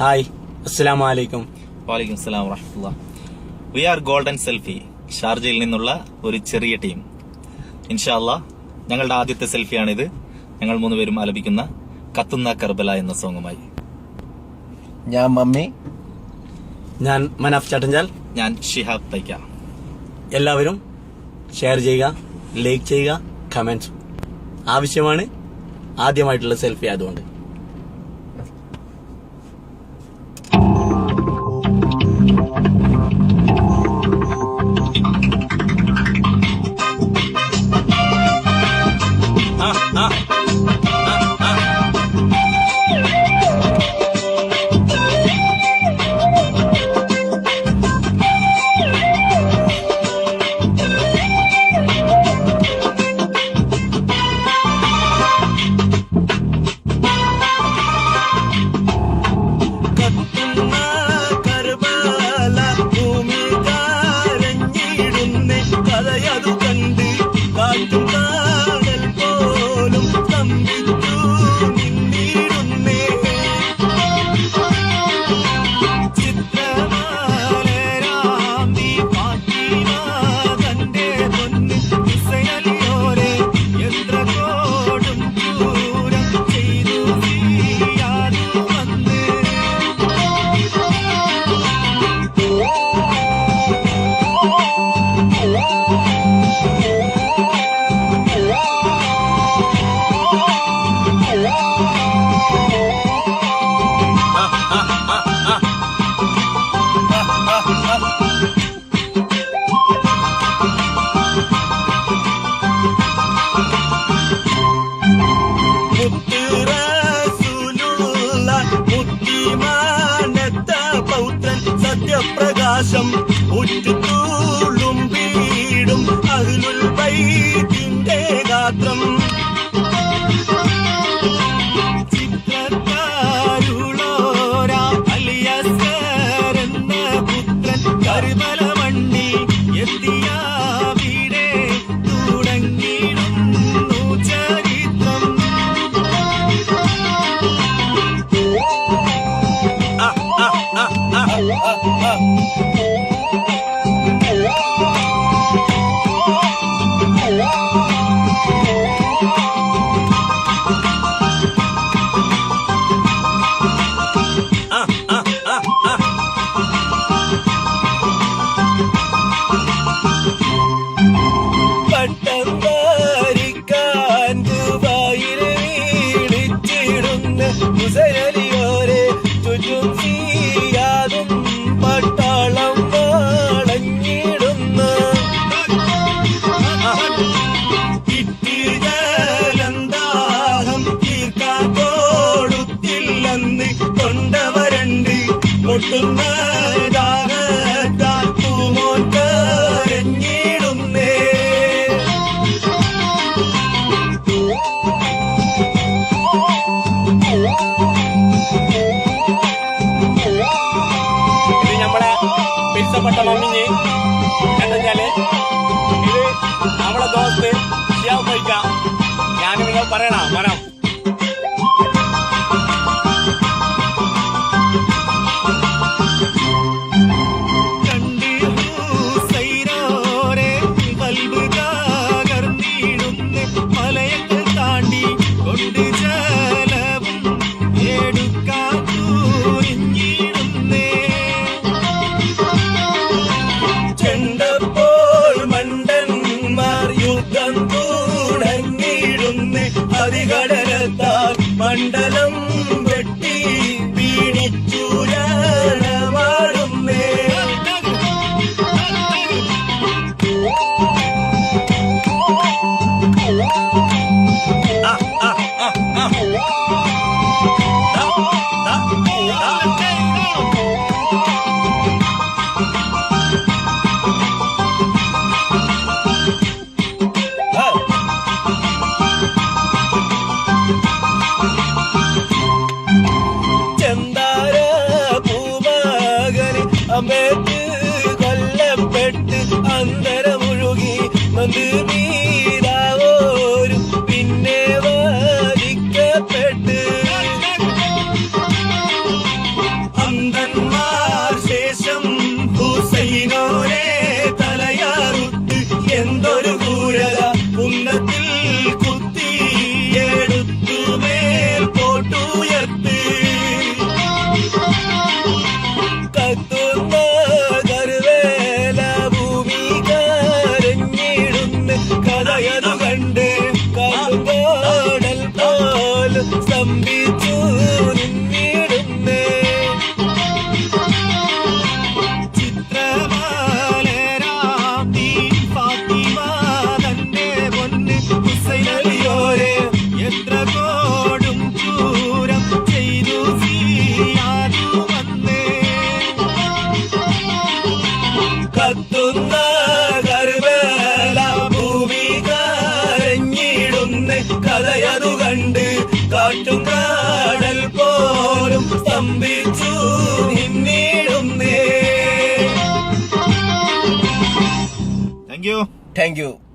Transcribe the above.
Hi, അസ്സലാമു അലൈക്കും. വാലൈക്കും അസ്സലാം വറഹ്മത്തുള്ളാഹി. വി ആർ ഗോൾഡൻ സെൽഫി, ഷാർജയിൽ നിന്നുള്ള ഒരു ചെറിയ ടീം. ഇൻഷാ അല്ലാഹ് ഞങ്ങളുടെ ആദ്യത്തെ സെൽഫിയാണിത്. ഞങ്ങൾ മൂന്നുപേരും ആലപിക്കുന്ന കത്തുന്ന കർബല എന്ന സോങ്ങുമായി. ഞാൻ മമ്മി, ഞാൻ മനാഫ് ചാട്ടഞ്ചാൽ, ഞാൻ ഷിഹാബ് തൈക്ക. എല്ലാവരും ഷെയർ ചെയ്യുക, ലൈക്ക് ചെയ്യുക, കമന്റ്സ് ആവശ്യമാണ്. ആദ്യമായിട്ടുള്ള സെൽഫി ആയതുകൊണ്ട്. സത്യപ്രകാശം ഉറ്റുതൂളും വീടും അഹ്ലുൽ ബൈത്തിന്റെ ഗാത്രം ചിത്രക്കാരുളോരാ അലിയസ്കർ എന്ന പുത്രൻ കർബല മണ്ണി എത്തിയാവിടെ തുടങ്ങിയിടുന്നു ചരിത്രം. പട്ടം വാരിക്കാൻ ദുബായിൽ വീടിച്ചിടുന്ന മുസലിയോരെ ചുറ്റും ചെയ്യാതും പട്ടാളം വളഞ്ഞിടുന്ന ഇട്ടിജലന്താഹം തീർക്കാൻ കൊടുത്തില്ലെന്ന് കൊണ്ടവരണ്ട് പൊട്ടുന്ന പൂമോൻ കരഞ്ഞിടുന്നേ. ഇത് നമ്മളെ പിരിച്ചപ്പെട്ട മമ്മിഞ്ഞ് എന്താച്ചാല് ഇത് നമ്മളെ ദോസ്ത് ഷിയാബ് തൈക്ക. ഞാൻ നിങ്ങൾ പറയണ മനം യുദ്ധം തുടങ്ങിയിടുന്നേ അതികട ചുംബിച്ചു നിന്നിടുന്നേ. Thank you. Thank U.